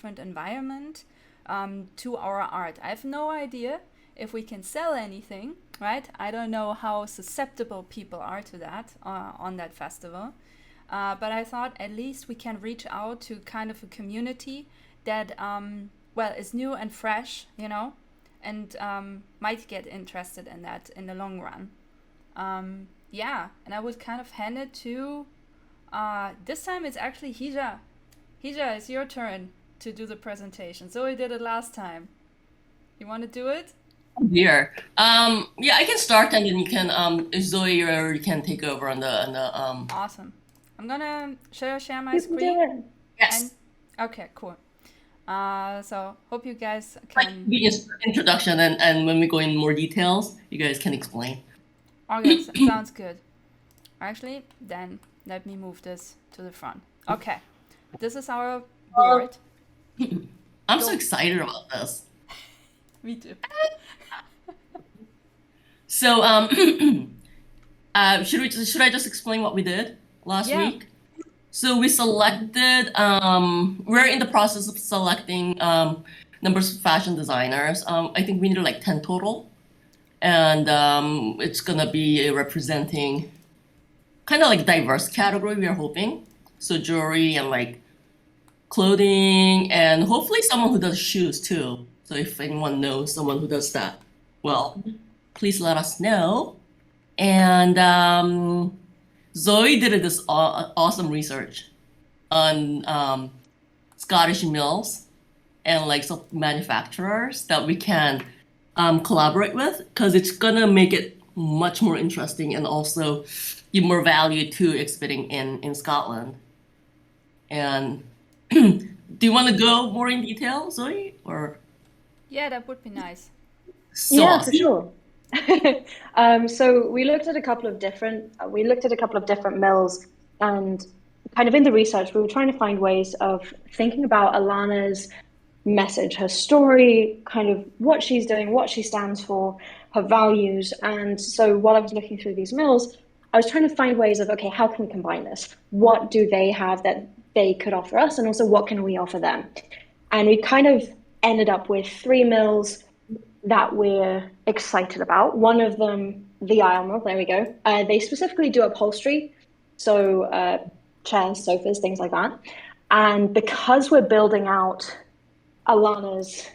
different environment to our art. I have no idea if we can sell anything, right? I don't know how susceptible people are to that on that festival. But I thought at least we can reach out to kind of a community that, is new and fresh, and might get interested in that in the long run. And I would kind of hand it to, this time it's actually Hija. Hija, it's your turn to do the presentation. Zoe did it last time. You want to do it? Here. Yeah, I can start and then you can Zoe or you can take over on the Awesome. Should I share my You can do screen? Yes. Okay, cool. So hope you guys can. Like the introduction and when we go in more details, you guys can explain. Okay, sounds good. Actually, then let me move this to the front. Okay, this is our board. I'm so excited about this. Me too. So should I just explain what we did last week? So we selected we're in the process of selecting numbers of fashion designers. I think we need like 10 total. And it's gonna be representing kind of like diverse category we are hoping. So jewelry and like clothing and hopefully someone who does shoes too. So if anyone knows someone who does that, well, please let us know. And Zoe did this awesome research on Scottish mills and like some manufacturers that we can collaborate with, because it's gonna make it much more interesting and also give more value to exhibiting in Scotland. And do you want to go more in detail, Zoe, or? Yeah, that would be nice. Yeah, for sure. So we looked at a couple of different mills, and kind of in the research we were trying to find ways of thinking about Alana's message, her story, kind of what she's doing, what she stands for, her values. And so while I was looking through these mills, I was trying to find ways of, okay, how can we combine this? What do they have that they could offer us? And also what can we offer them? And we kind of ended up with 3 mills that we're excited about. One of them, the Isle Mill, there we go. They specifically do upholstery, so chairs, sofas, things like that. And because we're building out Alana's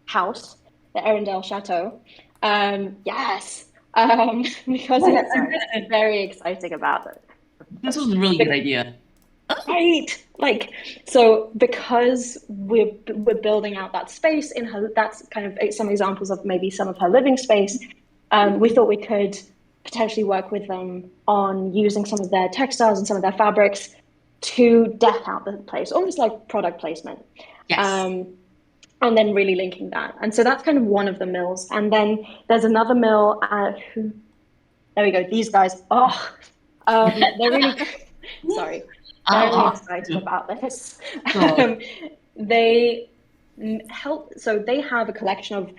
house, the Arundel Chateau, yes, because it's very exciting about it. This was a really good idea. Right, like, so because we're building out that space in her, that's kind of some examples of maybe some of her living space. We thought we could potentially work with them on using some of their textiles and some of their fabrics to deck out the place, almost like product placement. Yes. And then really linking that. And so that's kind of one of the mills. And then there's another mill who, there we go, these guys, they're really, sorry. Very excited about this. They help, so they have a collection of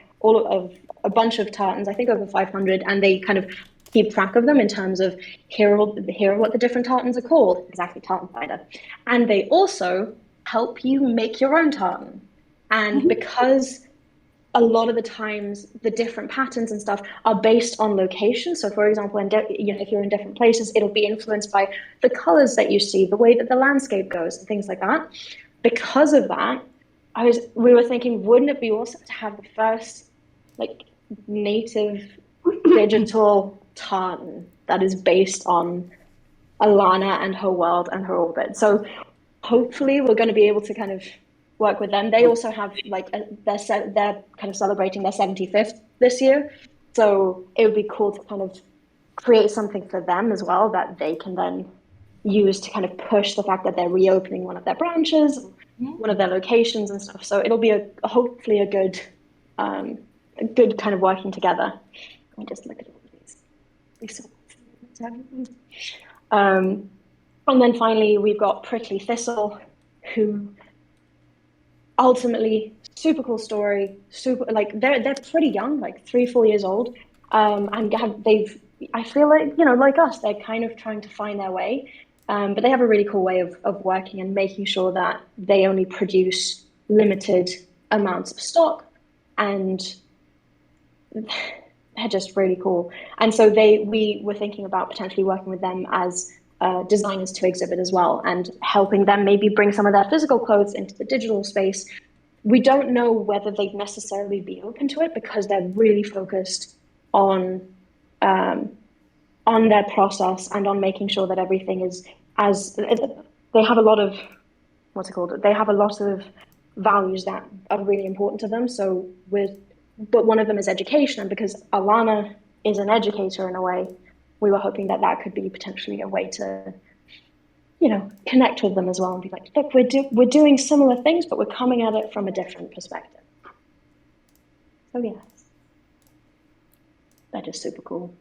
a bunch of tartans, I think over 500, and they kind of keep track of them in terms of here are what the different tartans are called, exactly, tartan finder. And they also help you make your own tartan. And because a lot of the times the different patterns and stuff are based on location. So for example, if you're in different places, it'll be influenced by the colors that you see, the way that the landscape goes and things like that. Because of that, we were thinking, wouldn't it be awesome to have the first like native digital tartan that is based on Alana and her world and her orbit? So hopefully we're going to be able to kind of work with them. They also have like they're kind of celebrating their 75th this year, so it would be cool to kind of create something for them as well that they can then use to kind of push the fact that they're reopening one of their branches, one of their locations and stuff. So it'll be hopefully a good kind of working together. Let me just look at all these. And then finally we've got Prickly Thistle, who ultimately super cool story, super, like they're pretty young, like 3-4 years old, and I feel like, like us, they're kind of trying to find their way, but they have a really cool way of working and making sure that they only produce limited amounts of stock, and they're just really cool. And so we were thinking about potentially working with them as designers to exhibit as well, and helping them maybe bring some of their physical clothes into the digital space. We don't know whether they'd necessarily be open to it because they're really focused on their process and on making sure that everything is as they have a lot of they have a lot of values that are really important to them. So but one of them is education, and because Alana is an educator in a way, we were hoping that that could be potentially a way to, connect with them as well and be like, look, we're doing similar things, but we're coming at it from a different perspective. So yes, that is super cool.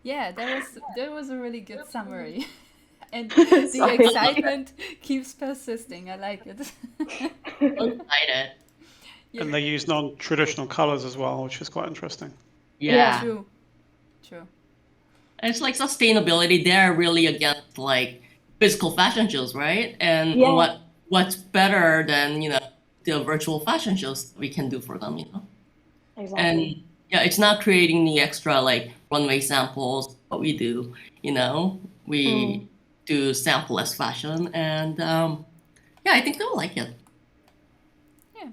Yeah, that was a really good summary. And the excitement keeps persisting. I like it. Excited. Yeah. And they use non-traditional colors as well, which is quite interesting. Yeah. True. And it's like sustainability. They're really against like physical fashion shows, right? And Yeah. what's better than, the virtual fashion shows we can do for them, Exactly. And yeah, it's not creating the extra like runway samples. What we do, we do sample-less fashion, and yeah, I think they'll like it. Yeah,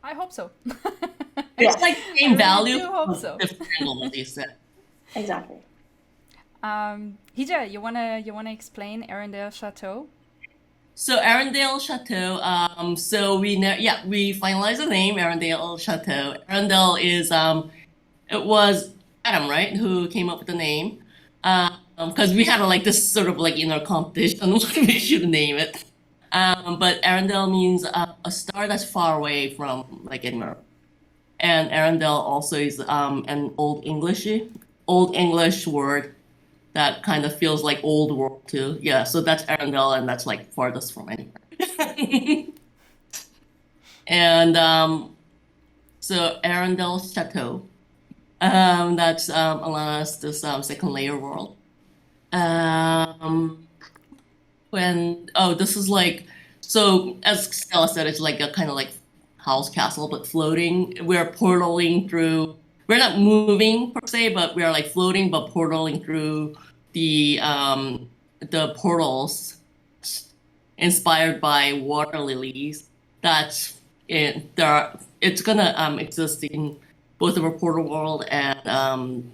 I hope so. It's like same value, do hope so. different angle, as you said. Exactly. Hija, you wanna explain Arendelle Chateau? So Arendelle Chateau. So we finalized the name Arendelle Chateau. Arendelle is it was Adam, right, who came up with the name. Because we had like this sort of like inner competition what we should name it. But Arendelle means a star that's far away from like Edinburgh. And Arendelle also is an old English word that kind of feels like old world too. Yeah, so that's Arendelle, and that's like farthest from anywhere. And so Arendelle Chateau, that's Alana's this second layer world. This is like, so as Stella said, it's like a kind of like house castle, but floating. We're portaling through. We're not moving per se, but we're like floating, but portaling through the portals inspired by water lilies. It's gonna exist in both of our portal world and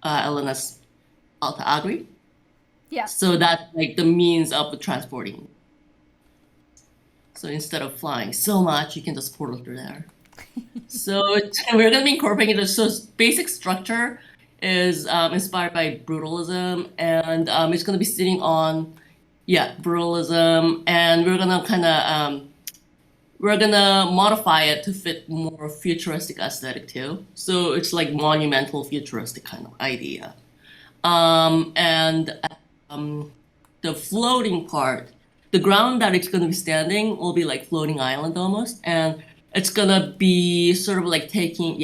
Elena's Alta Agri. Yeah. So that's like the means of transporting. So instead of flying so much, you can just portal through there. So we're going to be incorporating it. So basic structure is inspired by brutalism, and it's going to be sitting on, brutalism, and we're going to modify it to fit more futuristic aesthetic too. So it's like monumental futuristic kind of idea. The floating part, the ground that it's going to be standing will be like floating island almost, and it's going to be sort of like taking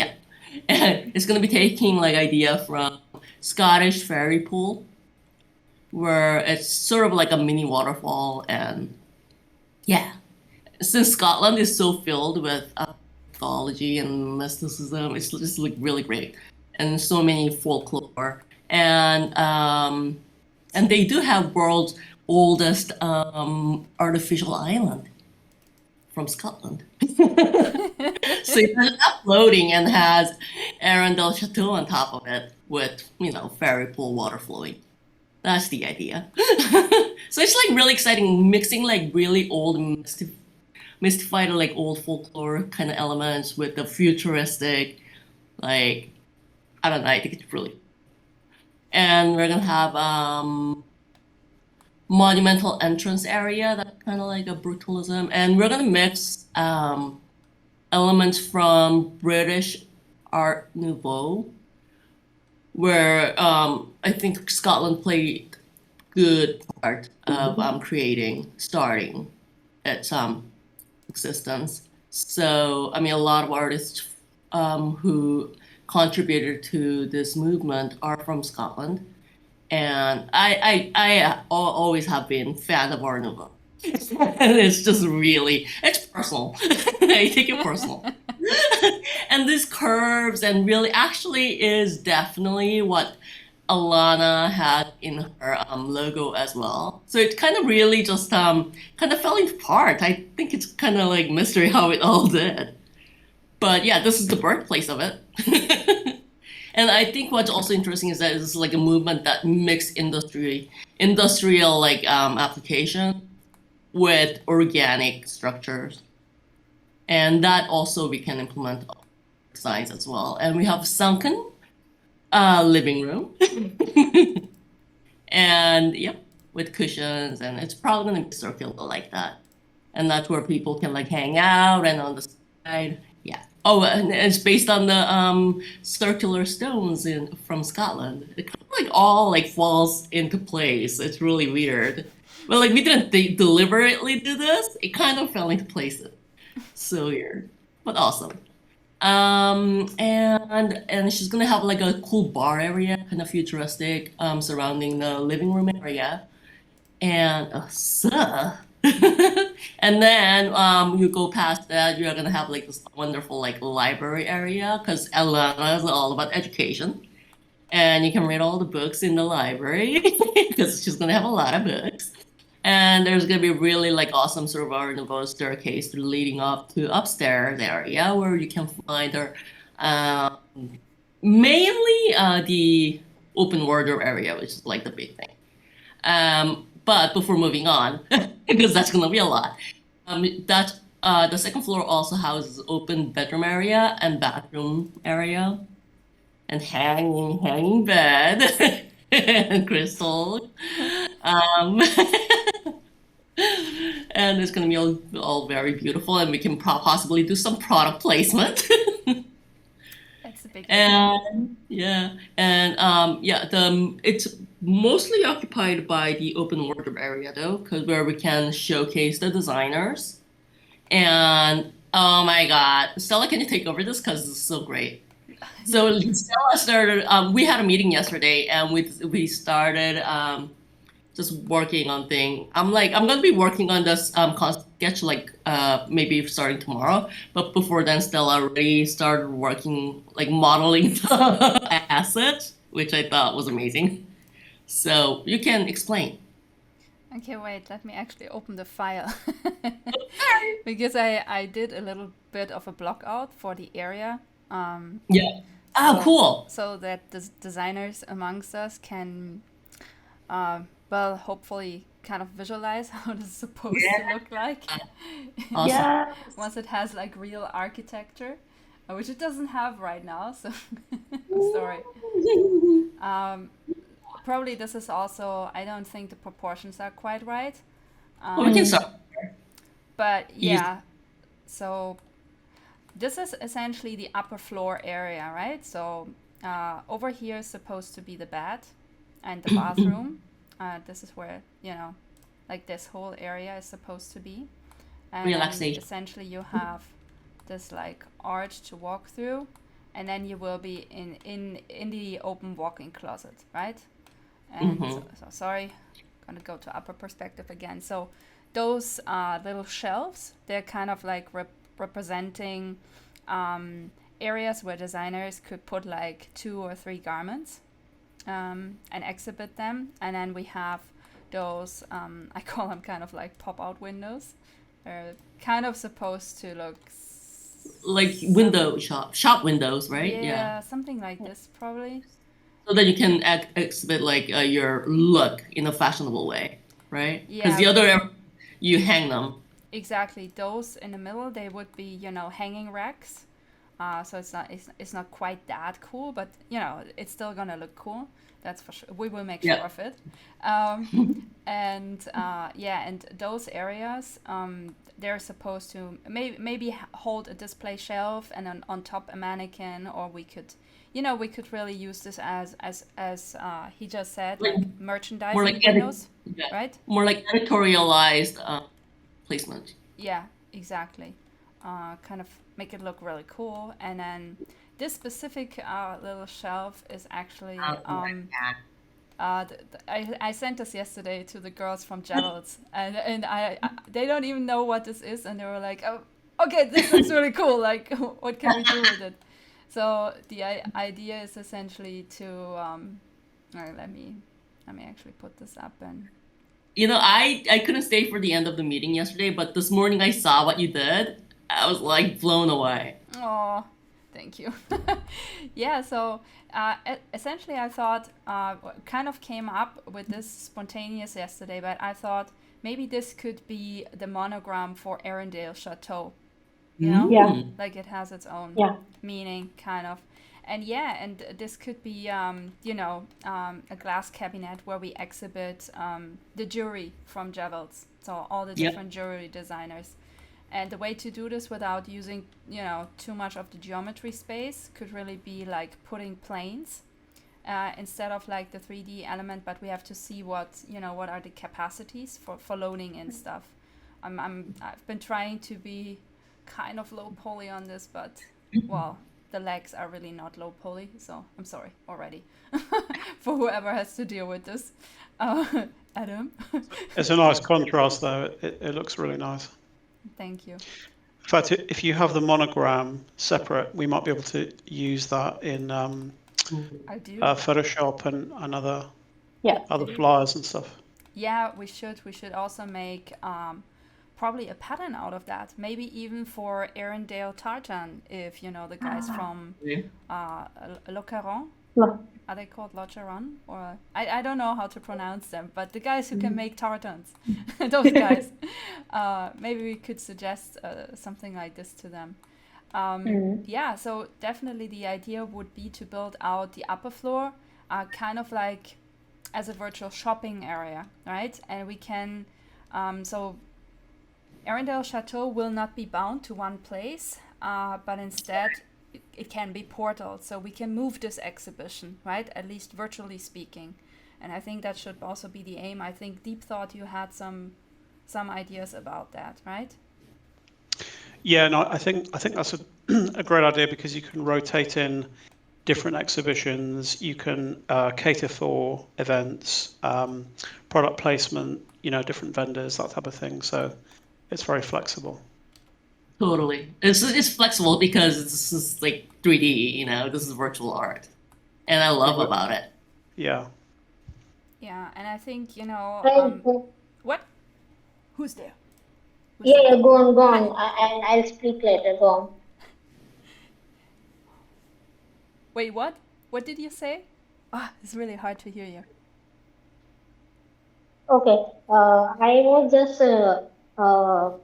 like idea from Scottish fairy pool, where it's sort of like a mini waterfall. And since Scotland is so filled with mythology and mysticism, it's just like really great, and so many folklore. And they do have world's oldest artificial island from Scotland. So it's not floating and has Arendelle Chateau on top of it with, fairy pool water flowing. That's the idea. So it's like really exciting, mixing like really old mystified like old folklore kind of elements with the futuristic, like, I don't know, I think it's really. And we're gonna have monumental entrance area that's kind of like a brutalism, and we're gonna mix elements from British Art Nouveau, where I think Scotland played good part of starting its existence. So I mean, a lot of artists who contributed to this movement are from Scotland, and I always have been fan of Art Nouveau. And it's just really, it's personal. I take it personal. And these curves and really actually is definitely what Alana had in her logo as well. So it kind of really just kind of fell apart. I think it's kind of like mystery how it all did. But yeah, this is the birthplace of it. And I think what's also interesting is that it's like a movement that mixed industrial like application with organic structures. And that also we can implement designs as well. And we have sunken living room. And yep, with cushions, and it's probably gonna be circular like that. And that's where people can like hang out and on the side. Yeah. Oh, and it's based on the circular stones from Scotland. It kind of like all like falls into place. It's really weird. But like we didn't deliberately do this. It kind of fell into place. So weird, but awesome. And she's gonna have like a cool bar area, kind of futuristic, surrounding the living room area, and and then you go past that, you're gonna have like this wonderful like library area because Alana is all about education, and you can read all the books in the library because she's gonna have a lot of books. And there's gonna be really like awesome sort of Art Nouveau staircase leading up to upstairs area where you can find our um, mainly the open wardrobe area, which is like the big thing. But before moving on, because that's gonna be a lot, that the second floor also houses open bedroom area and bathroom area and hanging bed and crystal. Um, and it's going to be all very beautiful, and we can possibly do some product placement. That's a big And yeah, and yeah, it's mostly occupied by the open wardrobe area though, because where we can showcase the designers. And oh my God, Stella, can you take over this? Because this is so great. So Stella started. We had a meeting yesterday, and we started just working on thing. I'm gonna be working on this sketch like maybe starting tomorrow. But before then, Stella already started working like modeling the asset, which I thought was amazing. So you can explain. Okay, wait, let me actually open the file. Because I did a little bit of a block out for the area. Yeah. Oh, So, cool. so that the designers amongst us can, well, hopefully kind of visualize how this is supposed to look like Awesome. Yeah. once it has like real architecture, which it doesn't have right now. So sorry. Probably this is also, I don't think the proportions are quite right. Well, we can start. But You- yeah, so this is essentially the upper floor area, right? So over here is supposed to be the bed and the bathroom. This is where, like this whole area is supposed to be. And then Relaxation. essentially you have this like arch to walk through, and then you will be in the open walk-in closet, right? And so sorry, gonna go to upper perspective again. So those little shelves, they're kind of like representing areas where designers could put like 2 or 3 garments and exhibit them. And then we have those, I call them kind of like pop-out windows. They're kind of supposed to look Like window shop windows, right? yeah, something like this probably. So that you can exhibit like your look in a fashionable way, right? Because Yeah. the other you hang them. Exactly. Those in the middle, they would be, hanging racks. So it's not quite that cool, but it's still gonna look cool. That's for sure. We will make Yeah. sure of it. And yeah, and those areas, they're supposed to maybe hold a display shelf and then on top a mannequin, or we could really use this as he just said, Like- like merchandising more like windows, Yeah. right? More like editorialized placement. Yeah, exactly. Kind of make it look really cool. And then this specific little shelf is actually I sent this yesterday to the girls from Gerald's, and they don't even know what this is, and they were like, "Oh, okay, this looks really cool. Like, what can we do with it?" So the idea is essentially to let me actually put this up and. I couldn't stay for the end of the meeting yesterday, but this morning I saw what you did. I was like blown away. Oh, thank you. Yeah, so essentially I thought, kind of came up with this spontaneous yesterday, but I thought maybe this could be the monogram for Arendelle Chateau. You know? Yeah. Like it has its own Yeah. meaning, kind of. And yeah, and this could be, a glass cabinet where we exhibit the jewelry from Jevels. So all the different jewelry designers. And the way to do this without using, too much of the geometry space could really be like putting planes instead of like the 3D element, but we have to see what are the capacities for loading in stuff. I've been trying to be kind of low poly on this, but well, the legs are really not low poly, so I'm sorry already for whoever has to deal with this. Adam. It's a nice contrast, though. It looks really nice. Thank you. In fact, if you have the monogram separate, we might be able to use that in I do. Photoshop and other flyers and stuff. Yeah, we should also make probably a pattern out of that. Maybe even for Arendelle tartan, if you know the guys from Le Caron. Are they called Le Caron? Or I don't know how to pronounce them, but the guys who can make tartans, those guys. Maybe we could suggest something like this to them. Yeah, so definitely the idea would be to build out the upper floor, kind of like as a virtual shopping area, right? And we can, so Arendelle Chateau will not be bound to one place, but instead it can be portal, so we can move this exhibition, right? At least virtually speaking. And I think that should also be the aim. I think Deep Thought, you had some ideas about that, right? Yeah, no, I think that's a great idea because you can rotate in different exhibitions. You can cater for events, product placement, different vendors, that type of thing. So it's very flexible. Totally. It's flexible because it's just like 3D, this is virtual art. And I love about it. Yeah. Yeah, and I think, what? Who's there? Yeah, go on. And I'll speak later. Go on. Wait, what? What did you say? It's really hard to hear you. Okay. I was just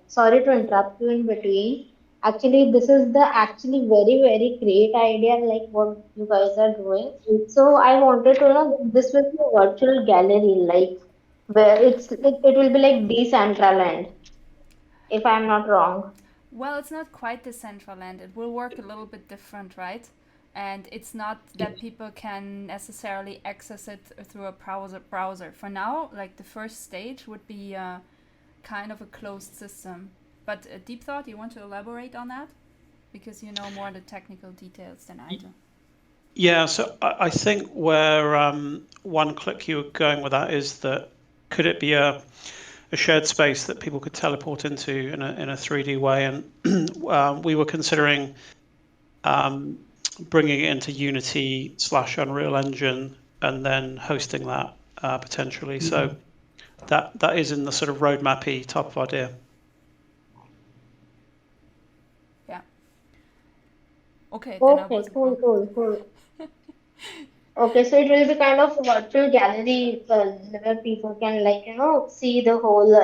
sorry to interrupt you in between. Actually, this is the actually very, very great idea, like what you guys are doing. So I wanted to know this will be a virtual gallery, like where it will be like Decentraland, if I'm not wrong. Well, it's not quite Decentraland. It will work a little bit different, right? And it's not that people can necessarily access it through a browser. For now, like the first stage would be kind of a closed system. But Deep Thought, you want to elaborate on that? Because you know more the technical details than I do. Yeah, so I think where one click you were going with that is that could it be a shared space that people could teleport into in a 3D way? And we were considering bringing it into Unity/Unreal Engine and then hosting that potentially. So that is in the sort of roadmap-y type of idea. Yeah. Okay. Then Okay, cool. Okay, so it will be kind of a virtual gallery where people can see the whole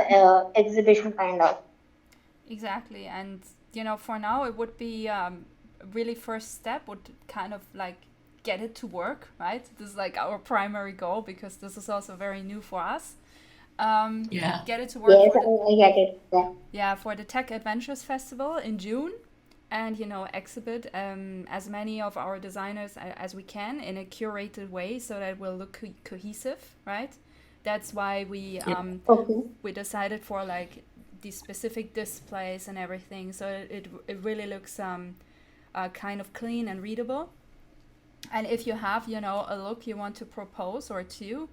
exhibition kind of. Exactly, and for now it would be really first step would kind of like get it to work, right? This is like our primary goal because this is also very new for us. Get it to work. Yes, I get it. Yeah, for the Tech Adventures Festival in June, and exhibit as many of our designers as we can in a curated way so that it will look cohesive, right? That's why we we decided for like these specific displays and everything, so it really looks kind of clean and readable. And if you have, a look you want to propose or two,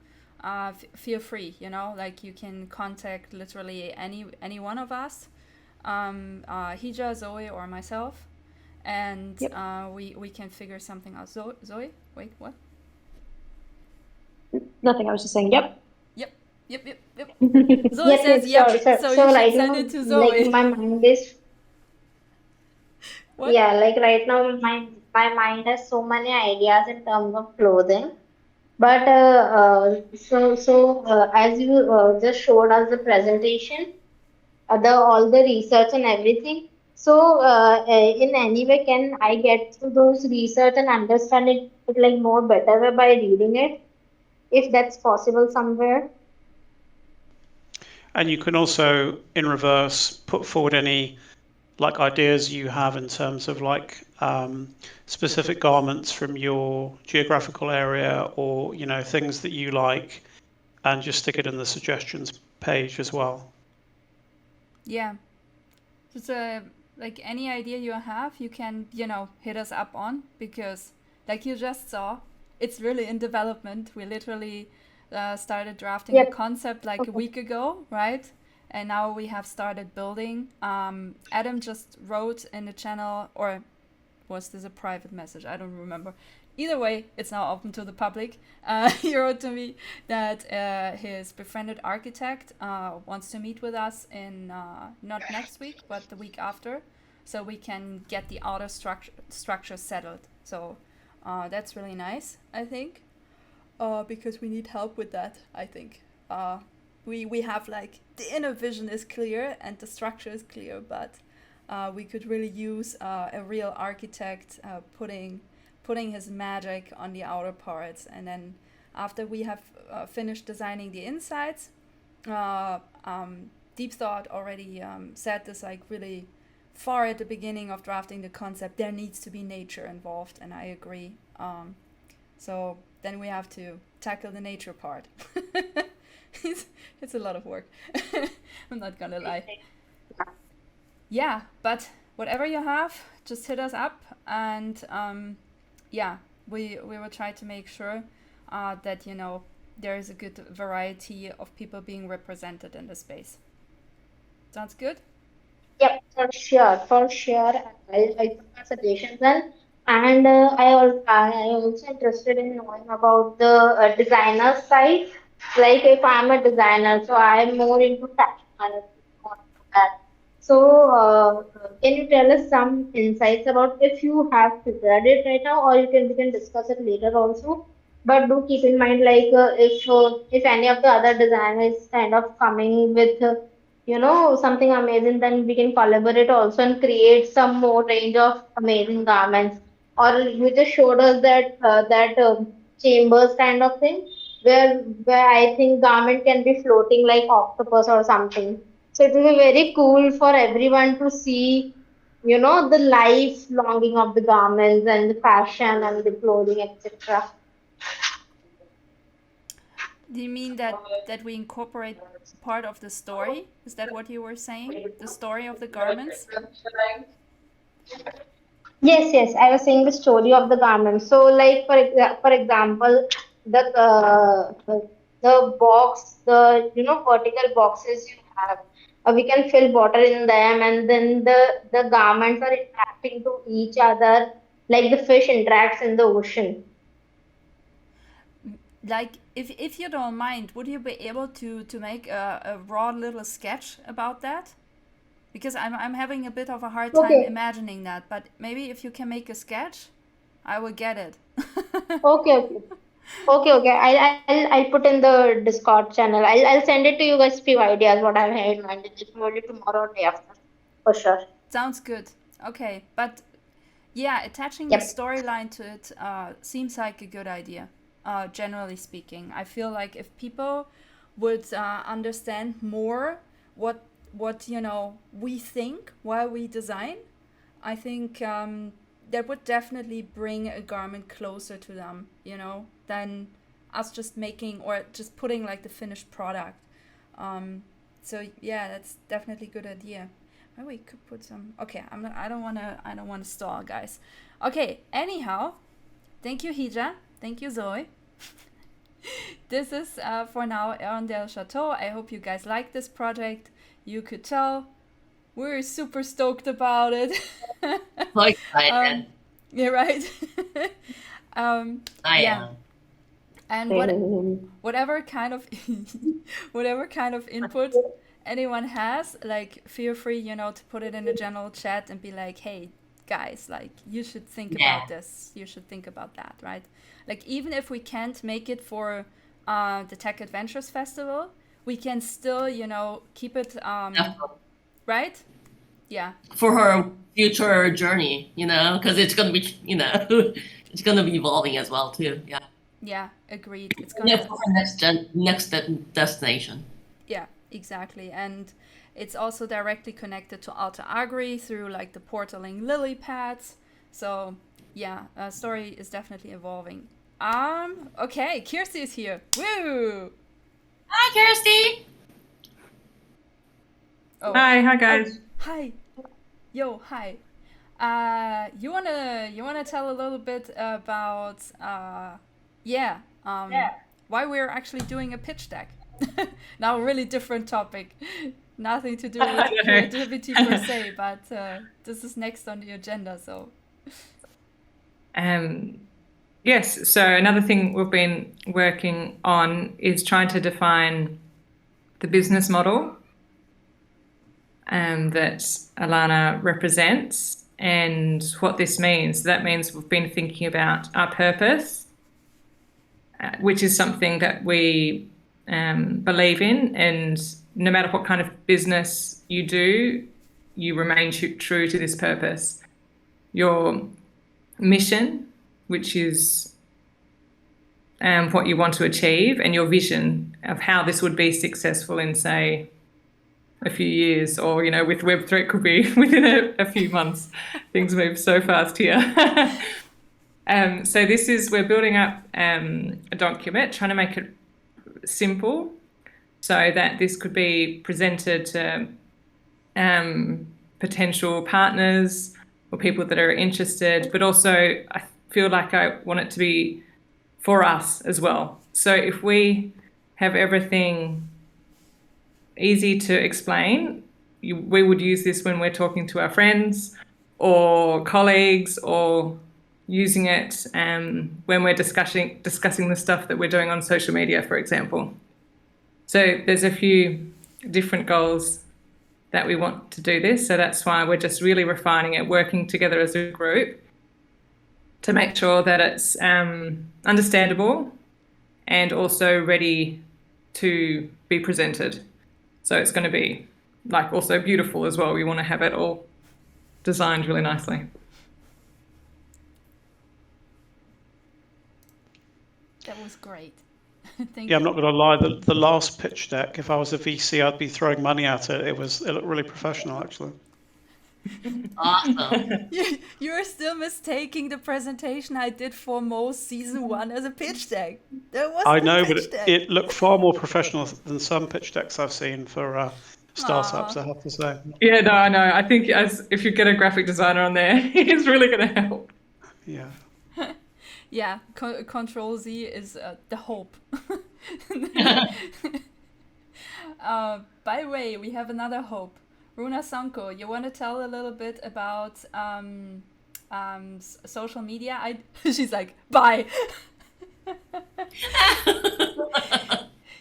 feel free, like you can contact literally any one of us, Hija, Zoe, or myself, and Yep. we can figure something out. Zoe, wait, what? Nothing. I was just saying. Yep. Yep, yep, yep, yep. Yep. Zoe says yep, Sure. so So you should right send now, it to like Zoe. my mind is, What? yeah, like right now my mind has so many ideas in terms of clothing. But as you just showed us the presentation, the all the research and everything. So in any way, can I get through those research and understand it like more better by reading it, if that's possible somewhere? And you can also, in reverse, put forward any like ideas you have in terms of like specific garments from your geographical area, or things that you like, and just stick it in the suggestions page as well. Yeah. Just like any idea you have, you can, hit us up on, because like you just saw, it's really in development. We literally started drafting the Yep. concept like a Okay. week ago, right? And now we have started building. Adam just wrote in the channel, or was this a private message? I don't remember. Either way, it's now open to the public. He wrote to me that his befriended architect wants to meet with us in not next week, but the week after, so we can get the outer structure settled. So that's really nice, I think, because we need help with that. I think we have like the inner vision is clear and the structure is clear, but we could really use a real architect putting his magic on the outer parts, and then after we have finished designing the insides, Deep Thought already said this like really far at the beginning of drafting the concept. There needs to be nature involved, and I agree. So then we have to tackle the nature part. It's a lot of work. I'm not gonna lie. Yeah, but whatever you have, just hit us up, and yeah, we will try to make sure that there is a good variety of people being represented in the space. Sounds good? Yep, for sure, for sure. I'll put my suggestions in. And I also interested in knowing about the designer side. Like if I'm a designer, so I'm more into fashion management, more into that. So can you tell us some insights about if you have prepared it right now, or we can discuss it later also. But do keep in mind, like if any of the other designers kind of coming with something amazing, then we can collaborate also and create some more range of amazing garments. Or you just showed us that chambers kind of thing, where I think garment can be floating like octopus or something. So it will be very cool for everyone to see, the life longing of the garments and the fashion and the clothing, etc. Do you mean that we incorporate part of the story? Is that what you were saying? The story of the garments? Yes, yes. I was saying the story of the garment. So, like for example, the box, the vertical boxes you have, we can fill water in them, and then the garments are interacting to each other, like the fish interacts in the ocean. Like, if you don't mind, would you be able to make a raw little sketch about that? Because I'm having a bit of a hard time Okay, imagining that, but maybe if you can make a sketch, I will get it. okay, okay. Okay, okay. I'll put in the Discord channel. I'll send it to you guys few ideas what I have in mind. It's probably tomorrow or day after. For sure. Sounds good. Okay, but yeah, attaching the Yep. storyline to it seems like a good idea. Generally speaking, I feel like if people would understand more what we think while we design, I think that would definitely bring a garment closer to them, than us just making or just putting like the finished product. So yeah, that's definitely a good idea. Maybe we could put some. Okay, I'm not. I don't wanna stall, guys. Okay. Anyhow, Thank you, Hija. Thank you, Zoe. This is for now Arendelle Chateau. I hope you guys like this project. You could tell we're super stoked about it. So excited. Yeah, right. I yeah. am. And whatever kind of input anyone has, like, feel free, to put it in the general chat and be like, hey guys, like, you should think about this, you should think about that, right? Like, even if we can't make it for the Tech Adventures Festival, we can still, keep it right? Yeah. For her future journey, because it's gonna be, it's gonna be evolving as well too. Yeah. Yeah, agreed. It's Yeah, gonna for her next destination. Yeah, exactly. And it's also directly connected to Alta Agri through like the portaling lily pads. So yeah, story is definitely evolving. Okay, Kirsty is here. Woo! Hi, Kirsty. Oh. Hi guys. Hi. Yo, hi. You wanna tell a little bit about why we're actually doing a pitch deck? Now, a really different topic. Nothing to do with creativity per se, but this is next on the agenda. So, yes. So another thing we've been working on is trying to define the business model that Alana represents and what this means. That means we've been thinking about our purpose, which is something that we believe in, and no matter what kind of business you do, you remain true to this purpose. Your mission, which is what you want to achieve, and your vision of how this would be successful in, say, a few years, or with Web3 it could be within a few months. Things move so fast here. So we're building up a document, trying to make it simple so that this could be presented to potential partners or people that are interested, but also I feel like I want it to be for us as well. So if we have everything easy to explain, we would use this when we're talking to our friends or colleagues, or using it when we're discussing the stuff that we're doing on social media, for example. So there's a few different goals that we want to do this. So that's why we're just really refining it, working together as a group to make sure that it's understandable and also ready to be presented. So it's going to be like also beautiful as well. We want to have it all designed really nicely. that was great. Thank Yeah, you. I'm not going to lie. The last pitch deck, if I was a VC, I'd be throwing money at it. It looked really professional, actually. Awesome. You're still mistaking the presentation I did for most season 1 as a pitch deck. That was I the know, pitch but deck. it looked far more professional than some pitch decks I've seen for startups, I have to say. Yeah, no, I know. I think if you get a graphic designer on there, it's really going to help. Yeah. Yeah, Control Z is the hope. By the way, we have another hope. Runa Sanko, you want to tell a little bit about social media? She's like, bye.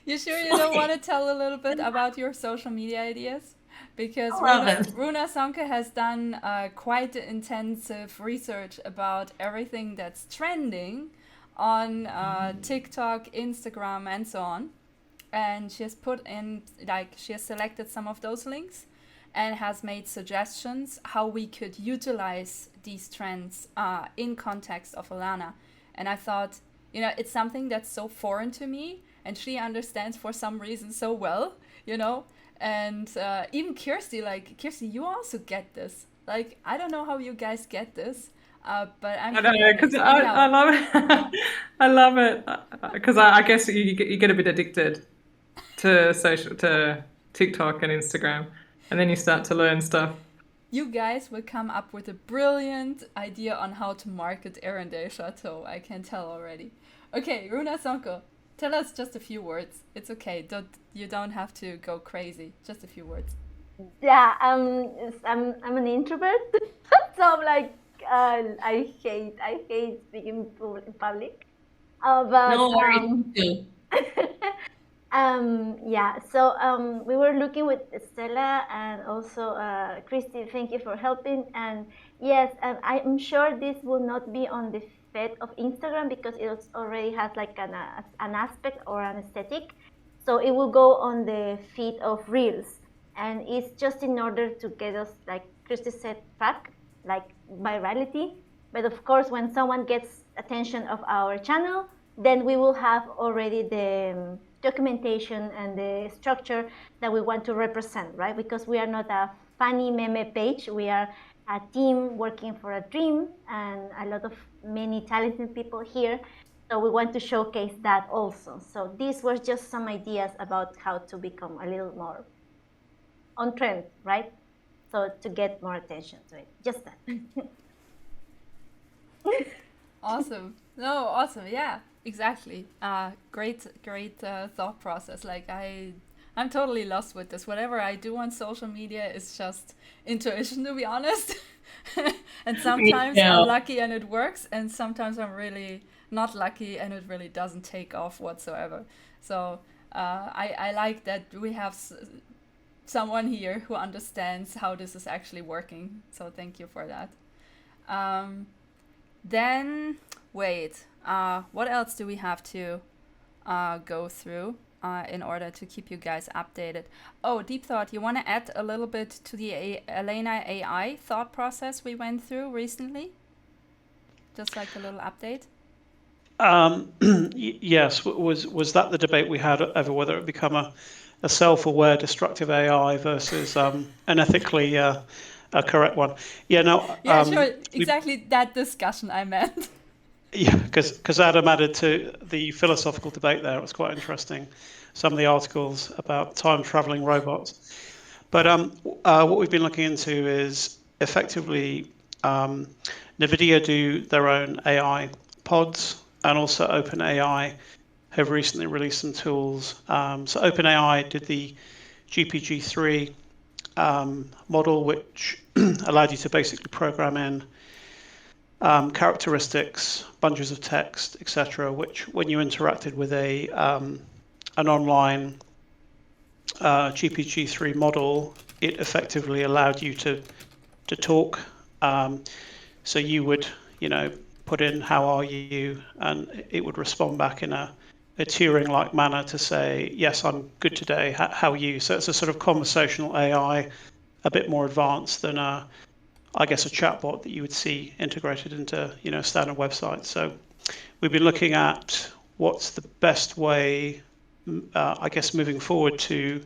You sure you don't want to tell a little bit about your social media ideas? Because Runa Sanko has done quite intensive research about everything that's trending on TikTok, Instagram, and so on. And she has she has selected some of those links and has made suggestions how we could utilize these trends in context of Alana. And I thought, it's something that's so foreign to me, and she understands for some reason so well, And even Kirsty, you also get this. Like, I don't know how you guys get this, but I'm. I don't know, because I love it. I love it because I guess you get a bit addicted to TikTok and Instagram, and then you start to learn stuff. you guys will come up with a brilliant idea on how to market Arendelle Chateau. I can tell already. Okay, Runa Sonko, tell us just a few words. It's okay. You don't have to go crazy. Just a few words. Yeah, I'm an introvert, so I'm like I hate speaking in public. But No worries. Me too. yeah, so we were looking with Stella and also Christy. Thank you for helping. And yes, and I'm sure this will not be on the feed of Instagram because it already has like an aspect or an aesthetic. So it will go on the feed of Reels, and it's just in order to get us, like Christy said, track, like virality. But of course, when someone gets attention of our channel, then we will have already the documentation and the structure that we want to represent, right? Because we are not a funny meme page. We are a team working for a dream and a lot of many talented people here. So we want to showcase that also. So these were just some ideas about how to become a little more on trend, right? So to get more attention to it, just that. Awesome. No, awesome. Yeah, exactly. Great thought process. Like I'm totally lost with this. Whatever I do on social media is just intuition, to be honest. And sometimes I'm lucky and it works, and sometimes I'm really not lucky and it really doesn't take off whatsoever. So I like that we have someone here who understands how this is actually working. So thank you for that. Then, wait, what else do we have to go through in order to keep you guys updated? Oh, Deep Thought, you want to add a little bit to the Elena AI thought process we went through recently? Just like a little update? Yes, was that the debate we had over whether it become a self-aware destructive AI versus an ethically a correct one? Yeah, no. Yeah, sure. Exactly that discussion I meant. Yeah, because Adam added to the philosophical debate there. It was quite interesting. Some of the articles about time-traveling robots. But what we've been looking into is effectively NVIDIA do their own AI pods, and also OpenAI have recently released some tools. So OpenAI did the GPT-3 model, which allowed you to basically program in characteristics, bunches of text, etc., which when you interacted with an online GPT-3 model, it effectively allowed you to talk. So you would, put in "How are you?" and it would respond back in a Turing-like manner to say, "Yes, I'm good today. How are you?" So it's a sort of conversational AI, a bit more advanced than a chatbot that you would see integrated into, a standard website. So we've been looking at what's the best way, moving forward to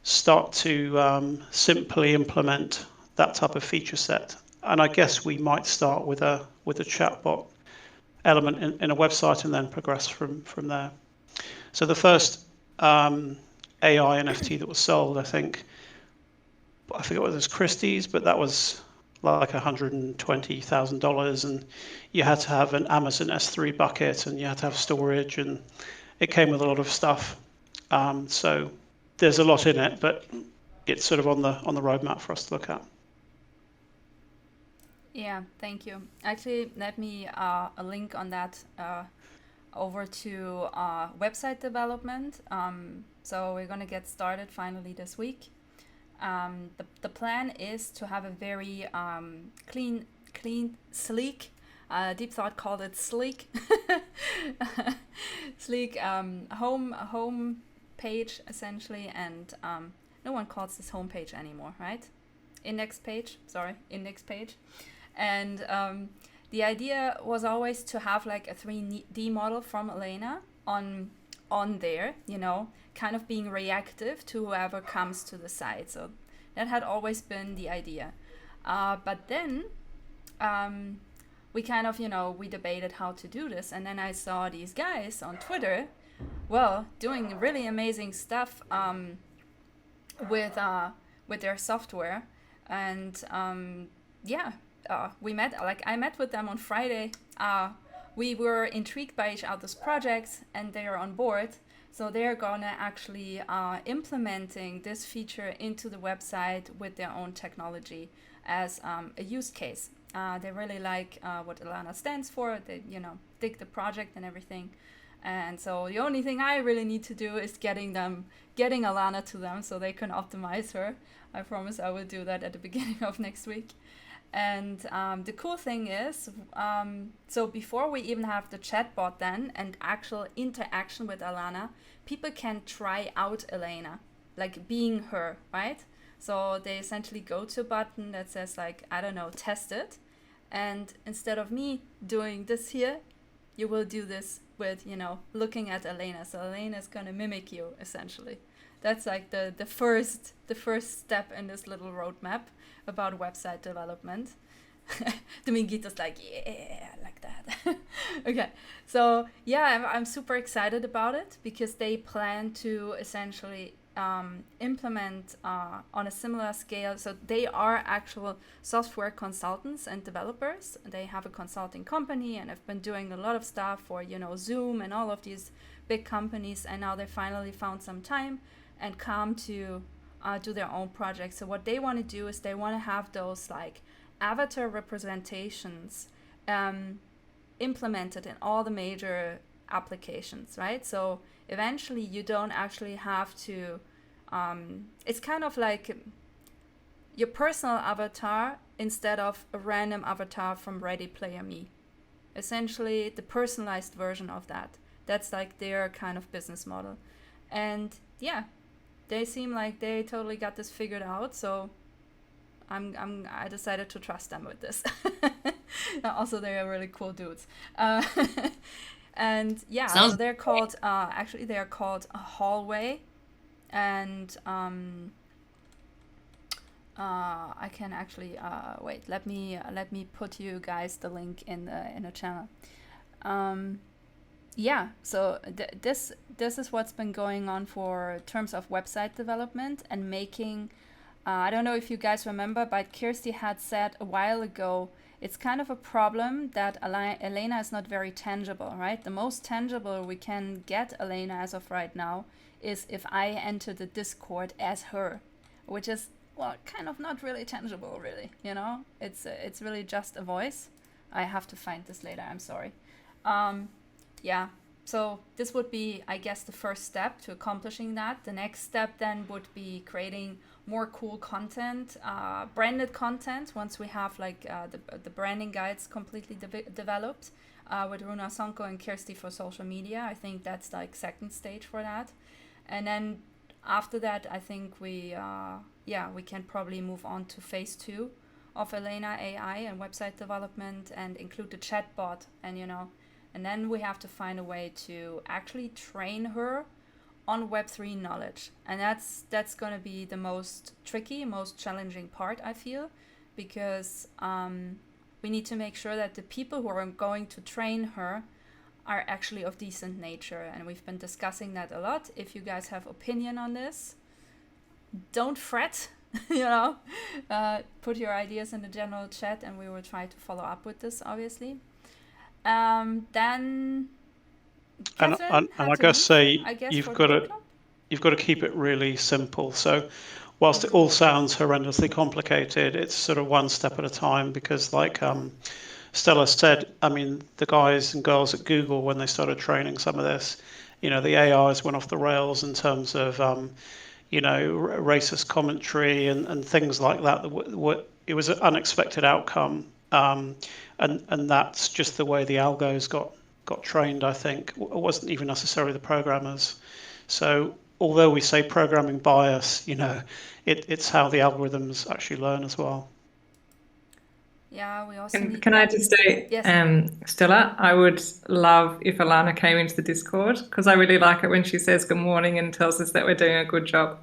start to simply implement that type of feature set. And I guess we might start with a chatbot element in a website and then progress from there. So the first AI NFT that was sold, I forget what it was, Christie's, but that was like $120,000, and you had to have an Amazon S3 bucket, and you had to have storage, and it came with a lot of stuff. So there's a lot in it, but it's sort of on the roadmap for us to look at. Yeah, thank you. Actually, let me a link on that over to website development. So we're gonna get started finally this week. The plan is to have a very clean, sleek. Deep Thought called it sleek. Sleek home page essentially, and no one calls this home page anymore, right? Index page. And the idea was always to have like a 3D model from Elena on there, kind of being reactive to whoever comes to the site. So that had always been the idea. But then we kind of, we debated how to do this. And then I saw these guys on Twitter, doing really amazing stuff with their software. And yeah, we met. Like I met with them on Friday. We were intrigued by each other's projects, and they are on board. So they're gonna actually implementing this feature into the website with their own technology as a use case. They really like what Alana stands for. They, dig the project and everything. And so the only thing I really need to do is getting Alana to them so they can optimize her. I promise I will do that at the beginning of next week. And the cool thing is, so before we even have the chatbot then and actual interaction with Alana, people can try out Elena, like being her, right? So they essentially go to a button that says like, I don't know, test it. And instead of me doing this here, you will do this with, looking at Elena. So Elena is going to mimic you, essentially. That's like the first step in this little roadmap about website development. Dominguito's like, yeah, like that. Okay, so yeah, I'm super excited about it because they plan to essentially implement on a similar scale. So they are actual software consultants and developers. They have a consulting company and have been doing a lot of stuff for, Zoom and all of these big companies. And now they finally found some time and come to do their own projects. So what they want to do is they want to have those like avatar representations implemented in all the major applications, right? So eventually you don't actually have to, it's kind of like your personal avatar instead of a random avatar from Ready Player Me. Essentially the personalized version of that. That's like their kind of business model. And yeah, they seem like they totally got this figured out. So I decided to trust them with this. Also, they are really cool dudes. And yeah, so they're called, actually they are called a Hallway. And I can actually, wait, let me put you guys the link in the channel. Yeah, so this is what's been going on for terms of website development and making, I don't know if you guys remember, but Kirsty had said a while ago, it's kind of a problem that Elena is not very tangible, right? The most tangible we can get Elena as of right now is if I enter the Discord as her, which is, well, kind of not really tangible, really, It's really just a voice. I have to find this later, I'm sorry. Yeah, so this would be, I guess, the first step to accomplishing that. The next step then would be creating more cool content, branded content, once we have like the branding guides completely developed with Runa Sonko and Kirsty for social media. I think that's like second stage for that. And then after that, I think we can probably move on to phase 2 of Elena AI and website development and include the chatbot and, and then we have to find a way to actually train her on Web3 knowledge. And that's going to be the most tricky, most challenging part, I feel, because we need to make sure that the people who are going to train her are actually of decent nature. And we've been discussing that a lot. If you guys have opinion on this, don't fret, put your ideas in the general chat and we will try to follow up with this, obviously. Then Catherine, and I guess say you've got to keep it really simple. So whilst it all sounds horrendously complicated, it's sort of one step at a time, because like Stella said, I mean, the guys and girls at Google, when they started training some of this, the AIs went off the rails in terms of racist commentary and things like that. It was an unexpected outcome. And that's just the way the algos got trained, I think. It wasn't even necessarily the programmers. So although we say programming bias, it's how the algorithms actually learn as well. Yeah, we also Can I just say, yes. Stella, I would love if Alana came into the Discord, because I really like it when she says good morning and tells us that we're doing a good job.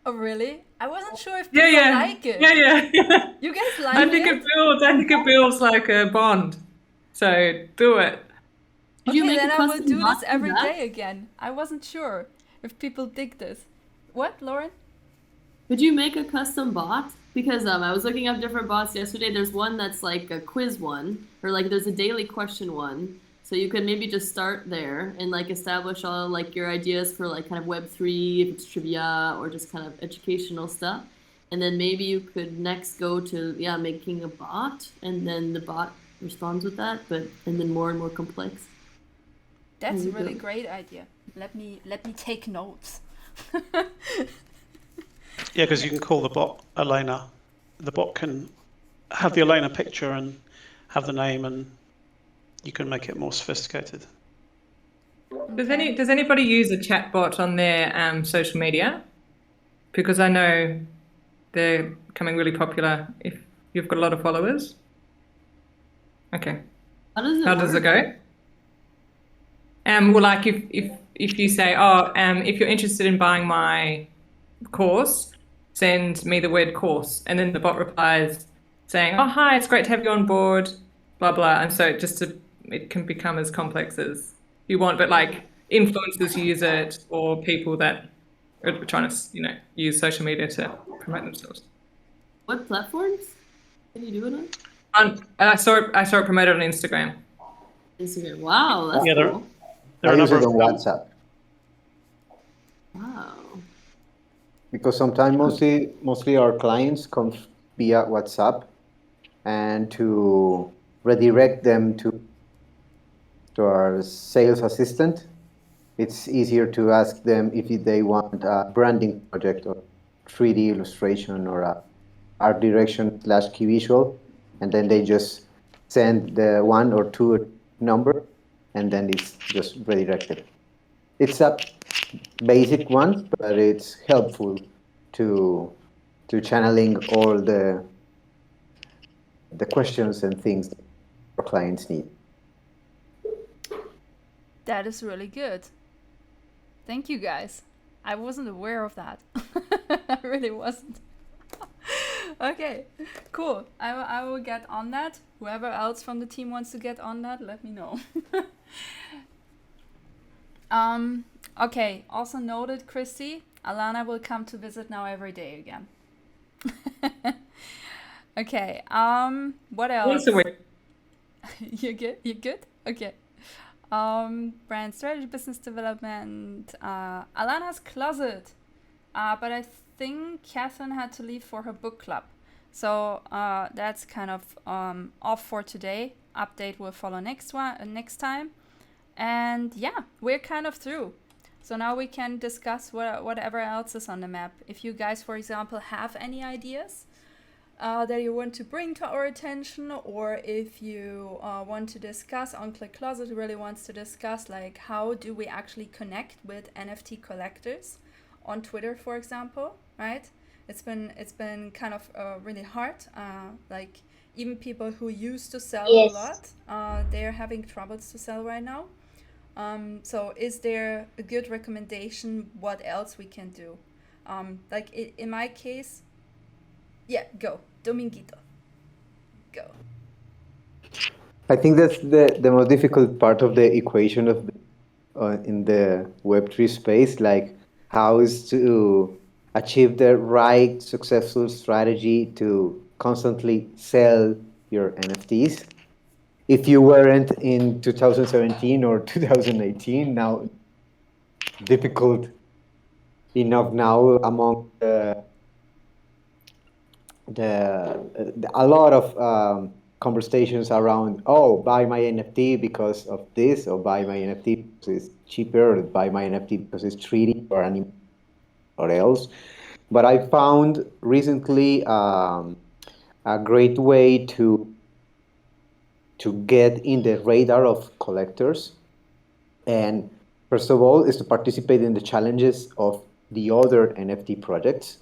Oh, really? I wasn't sure if people like it. Yeah. You guys like it? I think it builds like a bond. So do it. Okay, then I will do this every day again. I wasn't sure if people dig this. What, Lauren? Could you make a custom bot? Because I was looking up different bots yesterday. There's one that's like a quiz one, or like there's a daily question one. So you could maybe just start there and like establish all like your ideas for like kind of Web3, if it's trivia or just kind of educational stuff. And then maybe you could next go to making a bot, and then the bot responds with that, and then more and more complex. That's a really great idea. Let me take notes. Yeah, because you can call the bot Elena. The bot can have the Elena picture and have the name, and you can make it more sophisticated. Does anybody use a chat bot on their social media? Because I know they're becoming really popular if you've got a lot of followers. Okay. How does it go? Well, like if you say, if you're interested in buying my course, send me the word course, and then the bot replies saying, "Oh, hi, it's great to have you on board," blah blah. And so it can become as complex as you want, but like influencers use it, or people that are trying to use social media to promote themselves. What platforms can you do it on? I saw it promoted on Instagram. Instagram. Wow, that's cool. I use it on WhatsApp. Wow. Because sometimes mostly our clients come via WhatsApp, and to redirect them to our sales assistant, it's easier to ask them if they want a branding project or 3D illustration or a art direction / key visual, and then they just send the 1 or 2 number, and then it's just redirected. It's a basic one, but it's helpful to channeling all the questions and things that our clients need. That is really good. Thank you, guys. I wasn't aware of that. I really wasn't. Okay, cool. I will get on that. Whoever else from the team wants to get on that, let me know. Okay, also noted, Christy. Alana will come to visit now every day again. Okay, what else? Once a week. You good? Okay. Brand strategy, business development, Alana's closet. But I think Catherine had to leave for her book club. So that's kind of off for today. Update will follow next time. And yeah, we're kind of through. So now we can discuss whatever else is on the map. If you guys, for example, have any ideas that you want to bring to our attention, or if you want to discuss, Uncle Closet really wants to discuss, like, how do we actually connect with NFT collectors on Twitter, for example, right? It's been kind of really hard. Like, even people who used to sell a lot, they're having troubles to sell right now. So is there a good recommendation what else we can do? Like in my case, yeah, go. Dominguito. Go. I think that's the most difficult part of the equation of in the Web3 space, like how is to achieve the right successful strategy to constantly sell your NFTs. If you weren't in 2017 or 2018, now difficult enough now among a lot of conversations around, oh, buy my NFT because of this, or buy my NFT because it's cheaper, or buy my NFT because it's 3D or else. But I found recently a great way to get in the radar of collectors. And first of all, is to participate in the challenges of the other NFT projects,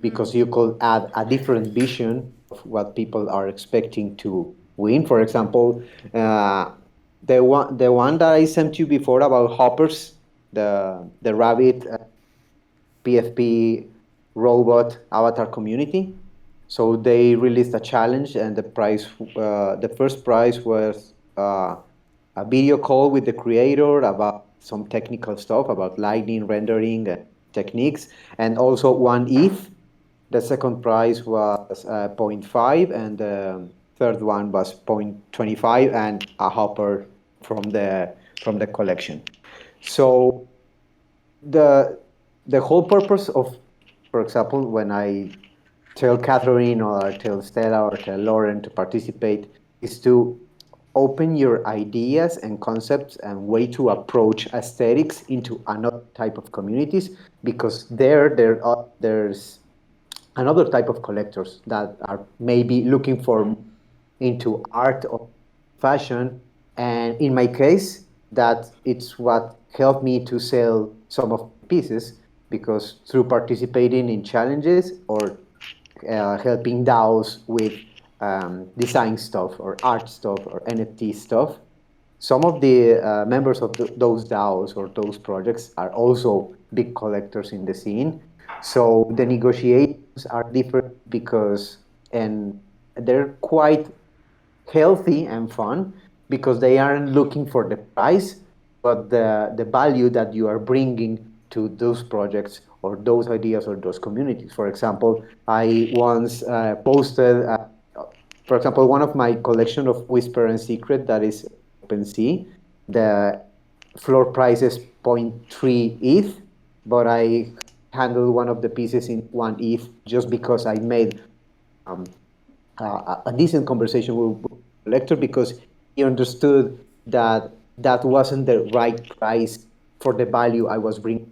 because you could add a different vision of what people are expecting to win. For example, the one that I sent you before about Hoppers, the rabbit PFP robot avatar community. So they released a challenge, and the first prize was a video call with the creator about some technical stuff about lighting, rendering, techniques, and also one ETH. The second prize was 0.5, and the third one was 0.25, and a hopper from the collection. So the whole purpose of, for example, when I tell Catherine or tell Stella or tell Lauren to participate, is to open your ideas and concepts and way to approach aesthetics into another type of communities, because there's another type of collectors that are maybe looking for into art or fashion. And in my case, that it's what helped me to sell some of the pieces, because through participating in challenges or helping DAOs with design stuff or art stuff or NFT stuff, some of the members of those DAOs or those projects are also big collectors in the scene. So the negotiations are different because, and they're quite healthy and fun, because they aren't looking for the price, but the value that you are bringing to those projects or those ideas or those communities. For example, I once posted, for example, one of my collection of Whisper and Secret that is OpenSea, the floor price is 0.3 ETH, but I handled one of the pieces in 1 ETH just because I made a decent conversation with the collector, because he understood that that wasn't the right price for the value I was bringing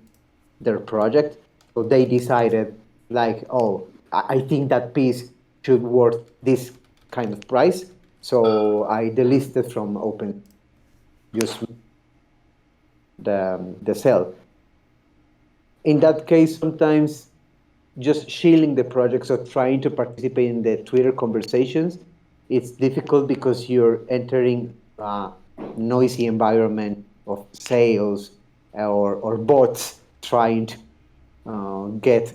their project. So they decided, like, oh, I think that piece should worth this kind of price. So I delisted from Open, just the sale. In that case, sometimes just shielding the project, so trying to participate in the Twitter conversations, it's difficult because you're entering a noisy environment of sales or bots trying to get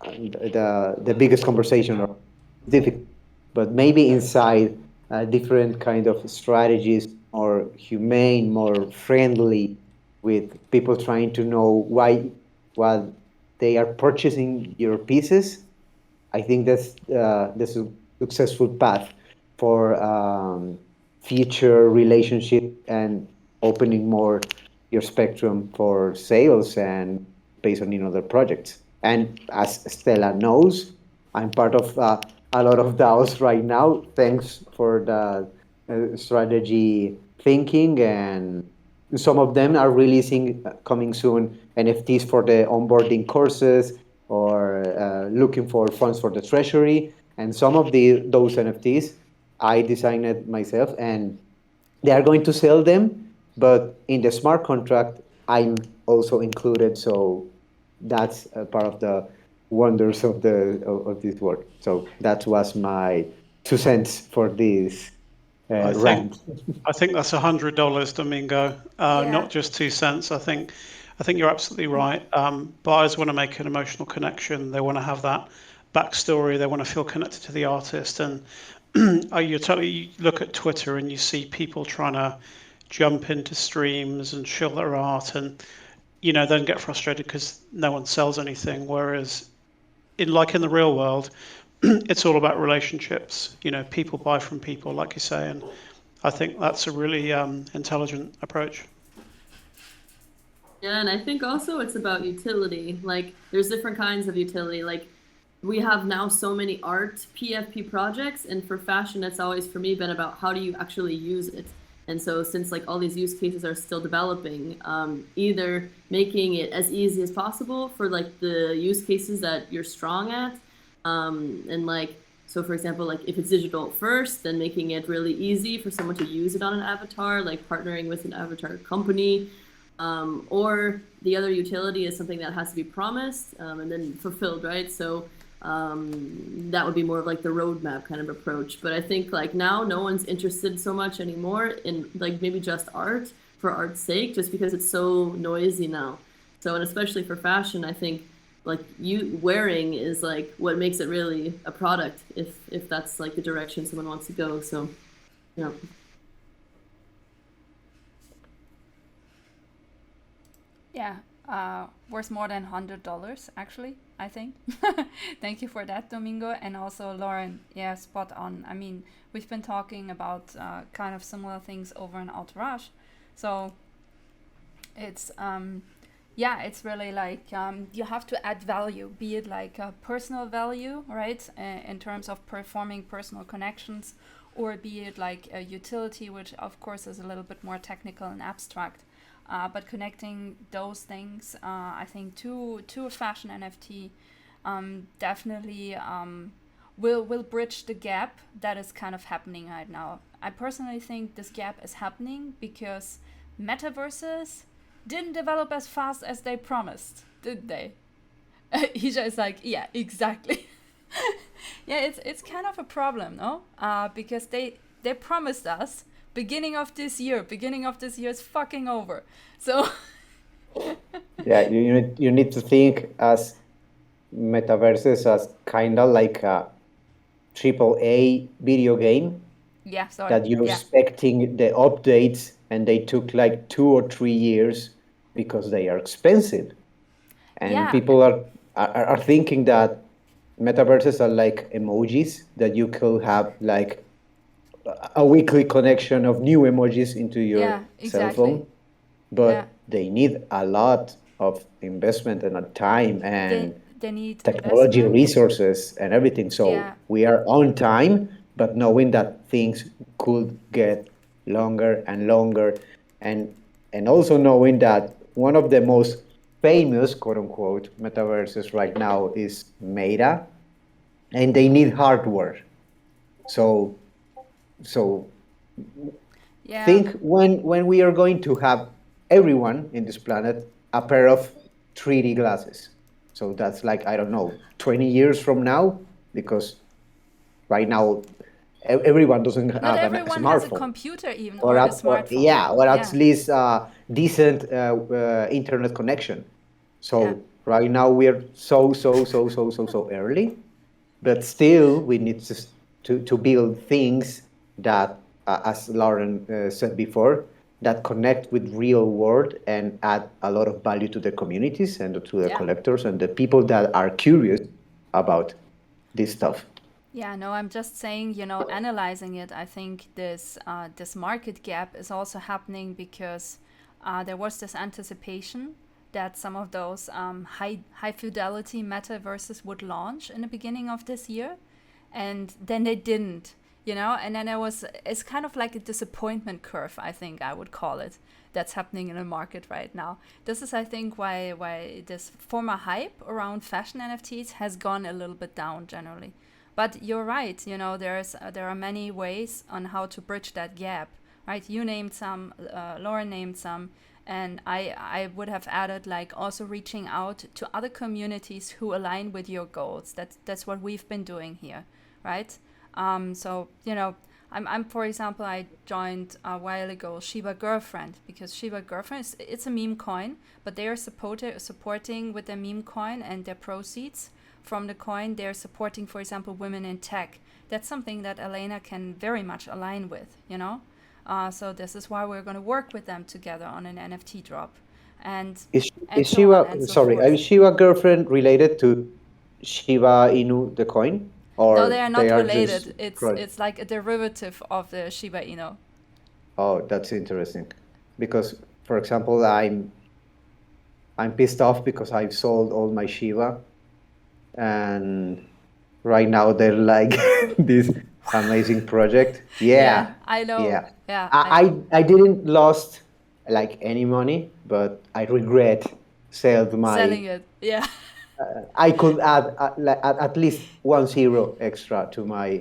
the biggest conversation, or difficult. But maybe inside different kind of strategies, more humane, more friendly, with people trying to know why, what they are purchasing your pieces. I think that's a successful path for future relationship and opening more your spectrum for sales and based on other projects. And as Stella knows, I'm part of a lot of DAOs right now. Thanks for the strategy thinking, and some of them are releasing coming soon NFTs for the onboarding courses, or looking for funds for the treasury. And some of those NFTs I designed it myself, and they are going to sell them. But in the smart contract, I'm also included. So that's a part of the wonders of of this work. So that was my 2 cents for this I think rant. I think that's $100, Domingo, Yeah. not just 2 cents. I think you're absolutely right. Buyers want to make an emotional connection. They want to have that backstory. They want to feel connected to the artist. And you look at Twitter and you see people trying to jump into streams and show their art, and then get frustrated because no one sells anything. Whereas in the real world, it's all about relationships. People buy from people, like you say, and I think that's a really intelligent approach. Yeah, and I think also it's about utility. Like, there's different kinds of utility. Like, we have now so many art PFP projects, and for fashion, it's always for me been about how do you actually use it. And so, since like all these use cases are still developing, either making it as easy as possible for like the use cases that you're strong at, and like, so for example, like if it's digital first, then making it really easy for someone to use it on an avatar, like partnering with an avatar company. Or the other utility is something that has to be promised and then fulfilled, right? So that would be more of like the roadmap kind of approach. But I think like now no one's interested so much anymore in like maybe just art for art's sake, just because it's so noisy now. So, and especially for fashion, I think like you wearing is like what makes it really a product, if that's like the direction someone wants to go. So, yeah. Yeah, worth more than $100 actually, I think. Thank you for that, Domingo. And also Lauren, yeah, spot on. I mean, we've been talking about kind of similar things over in Entourage. So it's yeah, it's really like you have to add value, be it like a personal value, right, in terms of performing personal connections, or be it like a utility, which of course is a little bit more technical and abstract. But connecting those things, I think, to a fashion NFT definitely will bridge the gap that is kind of happening right now. I personally think this gap is happening because metaverses didn't develop as fast as they promised, did they? Isha is like, yeah, exactly. Yeah, it's kind of a problem, no? Because they promised us beginning of this year is fucking over. So Yeah, you need to think as metaverses as kind of like a AAA video game yeah, sorry. that you're Yeah, expecting the updates, and they took like 2 or 3 years because they are expensive. And yeah, people are thinking that metaverses are like emojis that you could have like a weekly connection of new emojis into your yeah, cell exactly. phone, but Yeah, they need a lot of investment and time and they need technology investment. resources and everything. So Yeah, we are on time, but knowing that things could get longer and longer, and also knowing that one of the most famous quote unquote metaverses right now is Meta, and they need hardware. So yeah, think when we are going to have everyone in this planet a pair of 3D glasses. So that's like, I don't know, 20 years from now, because right now everyone doesn't not have a everyone has a smartphone, computer even, or or a or smartphone. yeah, or at Yeah, least a decent internet connection. yeah, So right now we're so early, but still we need to build things that, as Lauren said before, that connect with real world and add a lot of value to the communities and to the yeah. collectors and the people that are curious about this stuff. Yeah, no, I'm just saying, analyzing it, I think this market gap is also happening because there was this anticipation that some of those high fidelity metaverses would launch in the beginning of this year, and then they didn't, and then it's kind of like a disappointment curve, I think I would call it, that's happening in the market right now. This is, I think, why this former hype around fashion NFTs has gone a little bit down generally. But you're right, there are many ways on how to bridge that gap, right? You named some, Lauren named some, and I would have added like also reaching out to other communities who align with your goals. That's what we've been doing here, right? So I'm for example, I joined a while ago Shiba Girlfriend, because Shiba Girlfriend it's a meme coin, but they are supporting with their meme coin and their proceeds from the coin, they're supporting, for example, women in tech. That's something that Elena can very much align with, so this is why we're going to work with them together on an NFT drop, and Is and so on Shiba, and so sorry, forth. is Shiba Girlfriend related to Shiba Inu, the coin? No, Or they are they not are just related. It's right? it's like a derivative of the Shiba Inu. Oh, that's interesting. Because, for example, I'm pissed off because I've sold all my Shiba, and right now they're like this amazing project. Yeah, Yeah, I know. yeah. Yeah, I didn't lost like any money, but I regret sold my. selling it. Yeah. I could add at least 1 0 extra to my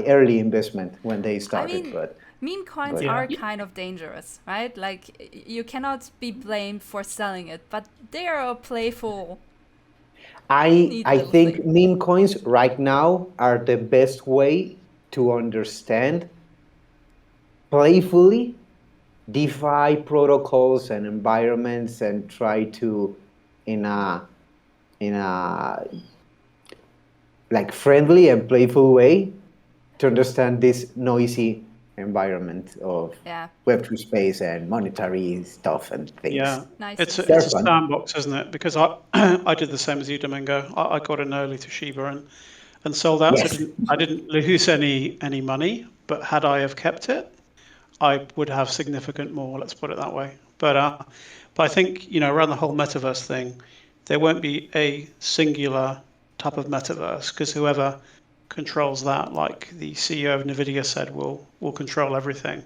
early investment when they I started, mean, meme coins but Yeah. are kind of dangerous, right? Like you cannot be blamed for selling it, but they are a playful, neat I little think thing. meme coins right now are the best way to understand playfully DeFi protocols and environments, and try to, in a like friendly and playful way, to understand this noisy environment of Yeah. Web3 space and monetary stuff and things. Yeah, Nice. it's a They're fun. sandbox, isn't it? Because I did the same as you, Domingo. I got in early to Shiba and sold out. Yes. So I didn't lose any money, but had I have kept it, I would have significant more. Let's put it that way. But I think around the whole metaverse thing, there won't be a singular type of metaverse because whoever controls that, like the CEO of Nvidia said, will control everything.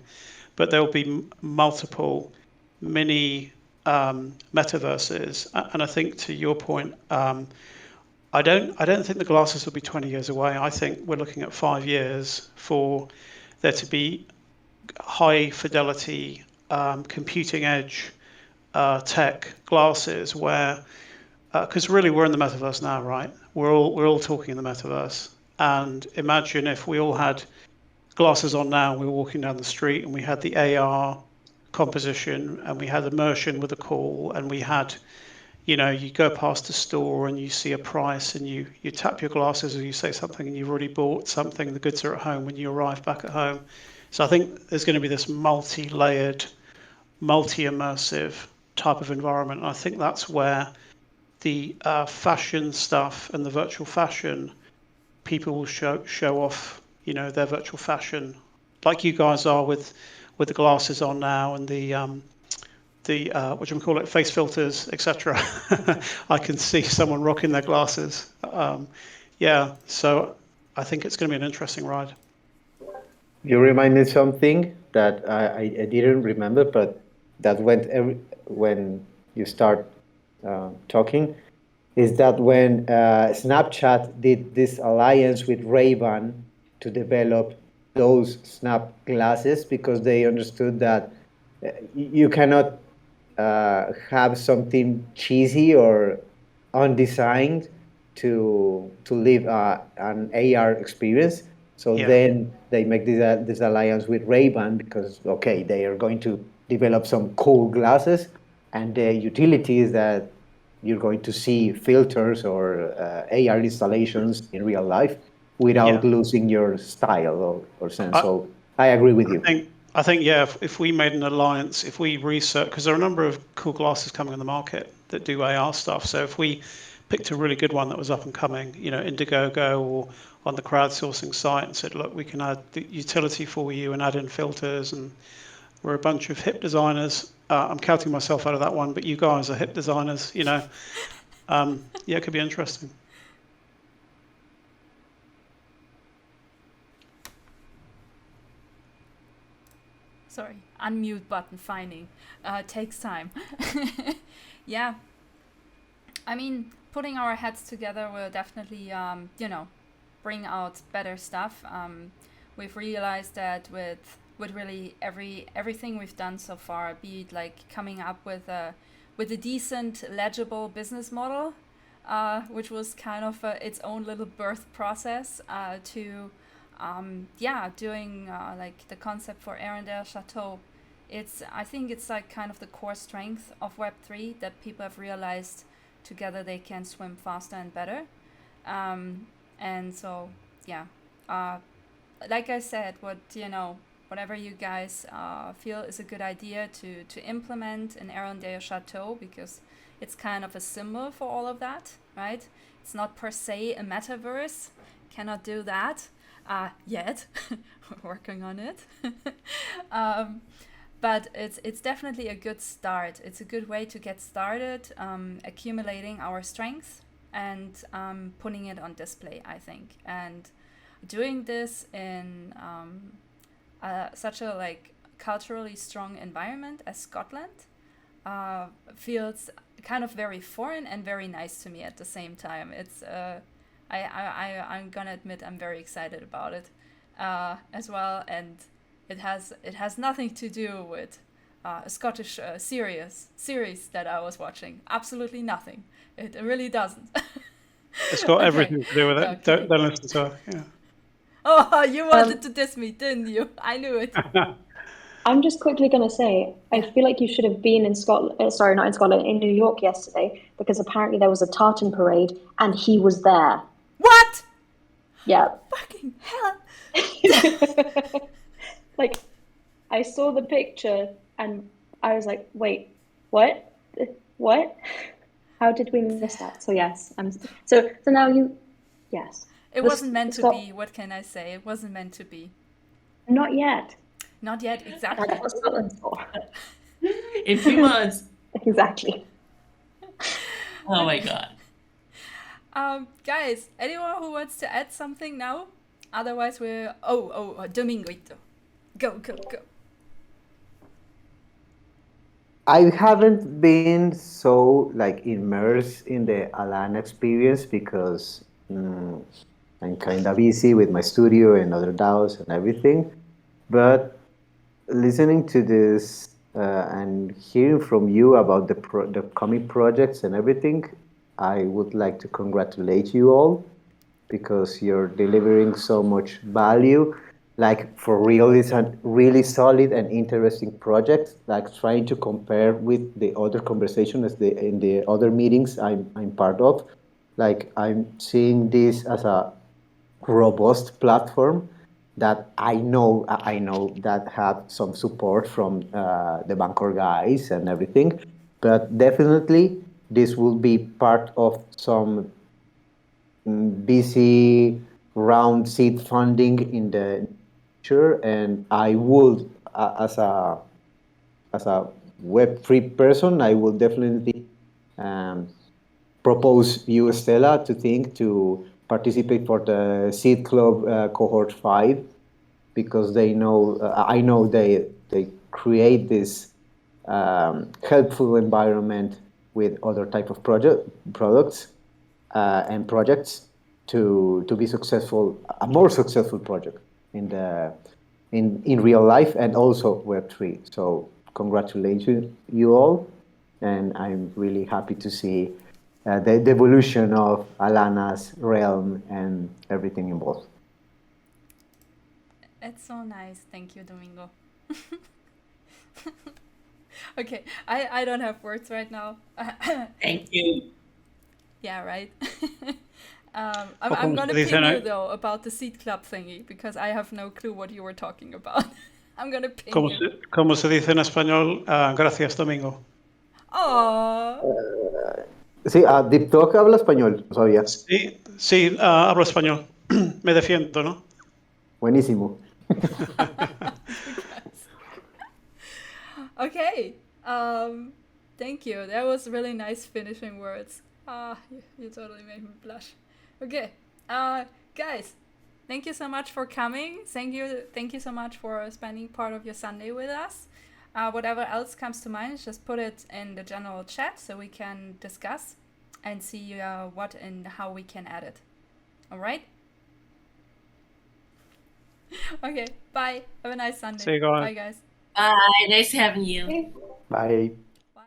But there will be multiple mini metaverses, and I think to your point, I don't think the glasses will be 20 years away. I think we're looking at 5 years for there to be high fidelity computing edge tech glasses where because really we're in the metaverse now, right? We're all talking in the metaverse, and imagine if we all had glasses on now, we were walking down the street and we had the AR composition and we had immersion with a call and we had you go past a store and you see a price and you tap your glasses or you say something and you've already bought something, the goods are at home when you arrive back at home. So I think there's going to be this multi-layered, multi-immersive type of environment. And I think that's where the fashion stuff and the virtual fashion people will show off their virtual fashion like you guys are with the glasses on now and the what do you call it, face filters, etc. I can see someone rocking their glasses. Yeah, so I think it's going to be an interesting ride. You reminded something that I didn't remember, but that when you start talking, is that when Snapchat did this alliance with Ray-Ban to develop those Snap glasses because they understood that you cannot have something cheesy or undesigned to live an AR experience. So then they make this alliance with Ray-Ban because, okay, they are going to develop some cool glasses, and the utility is that you're going to see filters or AR installations in real life without losing your style or sense. So I agree with you. I think if we made an alliance, if we research, because there are a number of cool glasses coming on the market that do AR stuff. So if we picked a really good one that was up and coming, Indiegogo or on the crowdsourcing site and said, look, we can add the utility for you and add in filters, and we're a bunch of hip designers. I'm counting myself out of that one, but you guys are hip designers, it could be interesting. Sorry, unmute button finding takes time. Yeah, I mean, putting our heads together will definitely, bring out better stuff. We've realized that with really everything we've done so far, be it like coming up with a decent, legible business model, which was kind of its own little birth process, to doing like the concept for Arendelle Chateau. I think it's like kind of the core strength of Web3 that people have realized together they can swim faster and better. And so, like I said, whatever you guys feel is a good idea to implement in Arendelle Chateau, because it's kind of a symbol for all of that, right? It's not per se a metaverse, cannot do that. Yet. We're working on it. But it's definitely a good start. It's a good way to get started, accumulating our strengths and putting it on display, I think. And doing this in such a like culturally strong environment as Scotland feels kind of very foreign and very nice to me at the same time. It's I'm gonna admit I'm very excited about it as well, and it has nothing to do with a Scottish series that I was watching. Absolutely nothing. It really doesn't. It's got everything to do with it. Don't listen to her. Yeah. Oh, you wanted to diss me, didn't you? I knew it. I'm just quickly going to say, I feel like you should have been in Scotland, sorry, not in Scotland, in New York yesterday, because apparently there was a tartan parade and he was there. What? Yeah. Fucking hell. like, I saw the picture and I was like, wait, what? What? How did we miss that? So yes, so now yes. It wasn't meant to be. What can I say? It wasn't meant to be. Not yet. Not yet, exactly. That's what Scotland's for. In 2 months. Exactly. Oh my god. Guys, anyone who wants to add something now? Otherwise, we're Dominguito. Go. I haven't been so like immersed in the Alana experience because I'm kind of busy with my studio and other DAOs and everything. But listening to this and hearing from you about the upcoming projects and everything, I would like to congratulate you all because you're delivering so much value. Like for real, it's a really solid and interesting project. Like trying to compare with the other conversations in the other meetings I'm part of. Like I'm seeing this as a robust platform that I know that had some support from the Bancor guys and everything, but definitely this will be part of some busy round seed funding in the future, and I would, as a Web3 person, I will definitely um, propose you, Stella, to participate for the Seed Club cohort 5 because they know I know they create this helpful environment with other type of products and projects to be successful, a more successful project in the in real life and also Web3. So congratulations you all, and I'm really happy to see the evolution of Alana's realm and everything involved. It's so nice. Thank you, Domingo. Okay, I don't have words right now. Thank you. Yeah, right. I'm gonna ping you though about the seed club thingy because I have no clue what you were talking about. I'm gonna ping you. ¿Cómo se dice en español? Gracias, Domingo. Oh. Sí, Deep Talk habla español, no sabía. Sí, hablo español. Me defiendo, ¿no? Buenísimo. Okay. Thank you. That was really nice finishing words. You totally made me blush. Okay. Guys, thank you so much for coming. Thank you so much for spending part of your Sunday with us. Whatever else comes to mind, just put it in the general chat so we can discuss and see what and how we can add it. All right? Okay, bye. Have a nice Sunday. See you guys. Bye, guys. Bye. Nice having you. Bye.